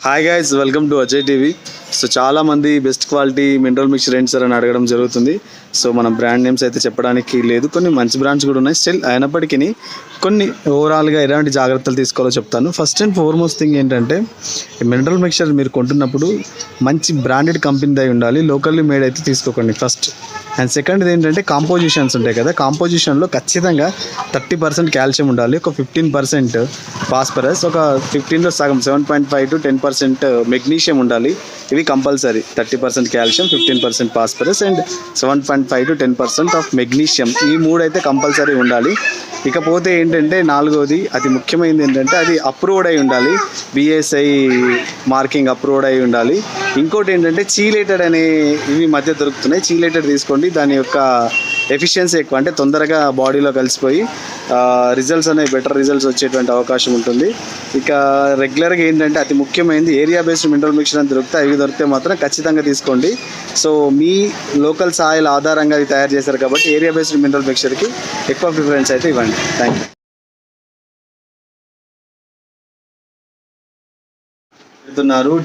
Hi guys, welcome to Ajay TV. So చాలామంది best quality mineral mixture ఏంటి sir అని అడగడం జరుగుతుంది. సో మనం బ్రాండ్ నేమ్స్ అయితే చెప్పడానికి లేదు, కొన్ని మంచి బ్రాండ్స్ కూడా ఉన్నాయి. స్టిల్ అయినప్పటికీ కొన్ని ఓవరాల్గా ఎలాంటి జాగ్రత్తలు తీసుకోవాలో చెప్తాను. ఫస్ట్ అండ్ ఫార్మోస్ట్ థింగ్ ఏంటంటే, మినరల్ మిక్చర్ మీరు కొంటున్నప్పుడు మంచి బ్రాండెడ్ కంపెనీది అయి ఉండాలి, లోకల్లీ మేడ్ అయితే తీసుకోకండి ఫస్ట్. అండ్ సెకండ్ది ఏంటంటే, కాంపోజిషన్స్ ఉంటాయి కదా, కాంపోజిషన్లో ఖచ్చితంగా 30% కాల్షియం ఉండాలి, ఒక 15% ఫాస్ఫరస్, ఒక 15లో సగం 7.5 to 10% మెగ్నీషియం ఉండాలి. ఇవి compulsory. 30% calcium, 15% phosphorus and 7.5 to 10% of magnesium. ఈ మూడు అయితే కంపల్సరీ ఉండాలి. ఇకపోతే ఏంటంటే, నాలుగోది అతి ముఖ్యమైనది ఏంటంటే, అది అప్రూవ్డ్ అయి ఉండాలి, BSI మార్కింగ్ అప్రూవ్డ్ అయి ఉండాలి. ఇంకోటి ఏంటంటే, చీలేటెడ్ అనే ఇవి మధ్య దొరుకుతున్నాయి, చీలేటెడ్ తీసుకోండి. దాని యొక్క ఎఫిషియన్సీ ఎక్కువ, అంటే తొందరగా బాడీలో కలిసిపోయి రిజల్ట్స్ అనేవి బెటర్ రిజల్ట్స్ వచ్చేటువంటి అవకాశం ఉంటుంది. ఇక రెగ్యులర్గా ఏంటంటే, అతి ముఖ్యమైనది ఏరియా బేస్డ్ మినరల్ మిక్చర్ అని దొరుకుతాయి. అవి దొరికితే మాత్రం ఖచ్చితంగా తీసుకోండి. సో మీ లోకల్ సాయిల్ ఆధారంగా అది తయారు చేశారు కాబట్టి ఏరియా బేస్డ్ మినరల్ మిక్చర్కి ఎక్కువ ప్రిఫరెన్స్ అయితే ఇవ్వండి. Thank you.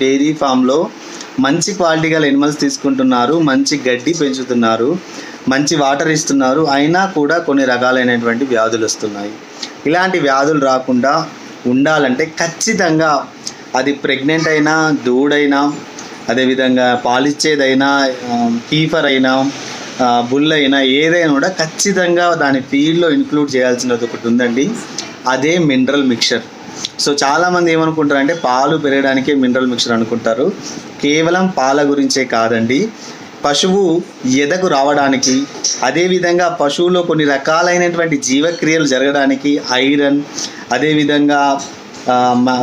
డైరీ ఫామ్లో మంచి క్వాలిటీ గల ఎనిమల్స్ తీసుకుంటున్నారు, మంచి గడ్డి పెంచుతున్నారు, మంచి వాటర్ ఇస్తున్నారు, అయినా కూడా కొన్ని రకాలైనటువంటి వ్యాధులు వస్తున్నాయి. ఇలాంటి వ్యాధులు రాకుండా ఉండాలంటే ఖచ్చితంగా అది ప్రెగ్నెంట్ అయినా, దూడైనా, అదేవిధంగా పాలిచ్చేదైనా, కీఫర్ అయినా, బుల్ అయినా, ఏదైనా కూడా ఖచ్చితంగా దాని ఫీడ్లో ఇంక్లూడ్ చేయాల్సినది ఒకటి ఉందండి, అదే మినరల్ మిక్చర్. సో చాలామంది ఏమనుకుంటారంటే, పాలు పెరగడానికే మినరల్ మిక్చర్ అనుకుంటారు. కేవలం పాల గురించే కాదండి, పశువు ఎదకు రావడానికి, అదేవిధంగా పశువులో కొన్ని రకాలైనటువంటి జీవక్రియలు జరగడానికి ఐరన్, అదేవిధంగా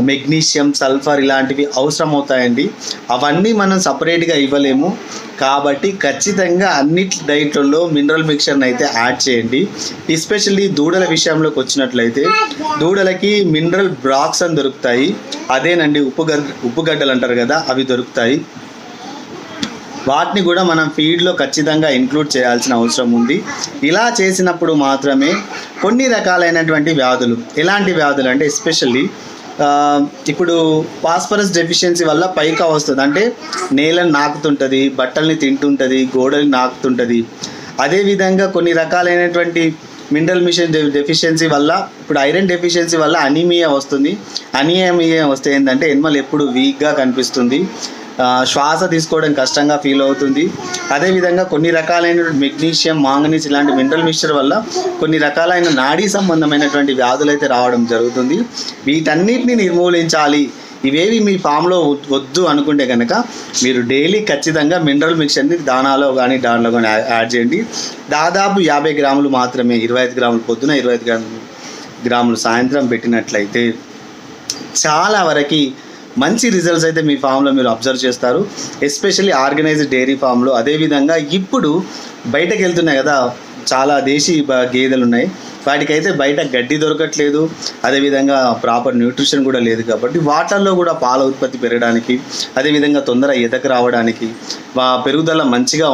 మెగ్నీషియం, సల్ఫర్ ఇలాంటివి అవసరం అవుతాయండి. అవన్నీ మనం సపరేట్గా ఇవ్వలేము కాబట్టి ఖచ్చితంగా అన్నిటి డైట్లలో మినరల్ మిక్చర్ని అయితే యాడ్ చేయండి. ఎస్పెషల్లీ దూడల విషయంలోకి వచ్చినట్లయితే, దూడలకి మినరల్ బ్రాక్స్ అని దొరుకుతాయి, అదేనండి ఉప్పుగడ్డలు అంటారు కదా, అవి దొరుకుతాయి. వాటిని కూడా మనం ఫీడ్లో ఖచ్చితంగా ఇంక్లూడ్ చేయాల్సిన అవసరం ఉంది. ఇలా చేసినప్పుడు మాత్రమే కొన్ని రకాలైనటువంటి వ్యాధులు, ఎలాంటి వ్యాధులు అంటే ఎస్పెషల్లీ ఇప్పుడు ఫాస్ఫరస్ డెఫిషియన్సీ వల్ల పైకా వస్తుంది, అంటే నేలను నాకుతుంటుంది, బట్టల్ని తింటుంటుంది, గోడల్ని నాకుతుంటుంది. అదేవిధంగా కొన్ని రకాలైనటువంటి మినరల్ మిషన్ డెఫిషియన్సీ వల్ల, ఇప్పుడు ఐరన్ డెఫిషియన్సీ వల్ల అనీమియా వస్తుంది. అనీమియా వస్తే ఏంటంటే, ఎనిమల్ ఎప్పుడు వీక్గా కనిపిస్తుంది, శ్వాస తీసుకోవడం కష్టంగా ఫీల్ అవుతుంది. అదేవిధంగా కొన్ని రకాలైన మెగ్నీషియం, మాంగనీస్ ఇలాంటి మినరల్ మిక్చర్ వల్ల కొన్ని రకాలైన నాడీ సంబంధమైనటువంటి వ్యాధులు అయితే రావడం జరుగుతుంది. వీటన్నిటిని నిర్మూలించాలి, ఇవేవి మీ ఫామ్లో వద్దు అనుకుంటే కనుక మీరు డైలీ ఖచ్చితంగా మినరల్ మిక్చర్ని దానాలో కానీ దానిలో కానీ యాడ్ చేయండి. దాదాపు 50 గ్రాములు మాత్రమే, 25 గ్రాములు పొద్దున, 25 గ్రాములు సాయంత్రం పెట్టినట్లయితే చాలా వరకు మంచి రిజల్ట్స్ అయితే మీ ఫామ్లో మీరు అబ్జర్వ్ చేస్తారు, ఎస్పెషల్లీ ఆర్గనైజ్డ్ డైరీ ఫామ్లో. అదేవిధంగా ఇప్పుడు బయటకు వెళ్తున్నాయి కదా, చాలా దేశీ గేదెలు ఉన్నాయి, వాటికైతే బయట గడ్డి దొరకట్లేదు, అదేవిధంగా ప్రాపర్ న్యూట్రిషన్ కూడా లేదు. కాబట్టి వాటర్లో కూడా పాల ఉత్పత్తి పెరగడానికి, అదేవిధంగా తొందర ఎదకు రావడానికి, పెరుగుదల మంచిగా